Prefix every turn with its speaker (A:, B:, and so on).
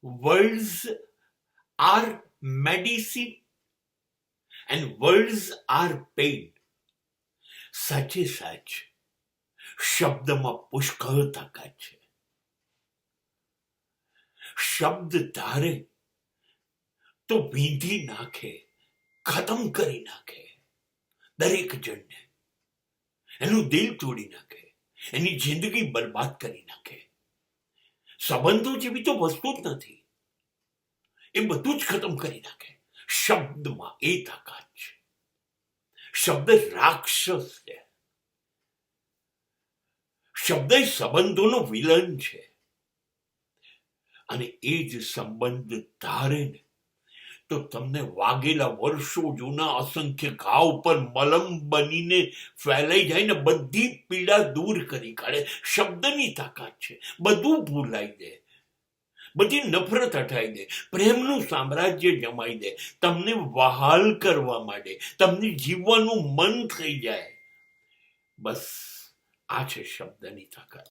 A: words are medicine and words are pain. સાચે સાચ શબ્દમાં પુષ્કળ તાકાત છે. શબ્દ ધારે તો વીંધી નાખે, ખતમ કરી નાખે દરેક જણને, એનું દિલ તોડી નાખે, એની જિંદગી બરબાદ કરી નાખે. સંબંધો જેવી તો વસ્તુ જ નથી, એ બધું જ ખતમ કરી નાખે. શબ્દમાં એ તાકાત છે. શબ્દ રાક્ષસ છે. શબ્દ સંબંધોનો વિલન છે. અને એ જ સંબંધ ધારે ને તો તમને વાગેલા વર્ષો જૂના અસંખ્ય ઘાવ પર મલમ બનીને ફેલાઈ જાય ને બધી પીડા દૂર કરી કાઢે. શબ્દની તાકાત છે. બધું ભૂલાઈ દે, બધી નફરત હટાવી દે, પ્રેમનું સામ્રાજ્ય જમાઈ દે, તમને વહાલ કરવા માંડે, તમને જીવવાનું મન થઈ જાય. બસ આ છે શબ્દની તાકાત.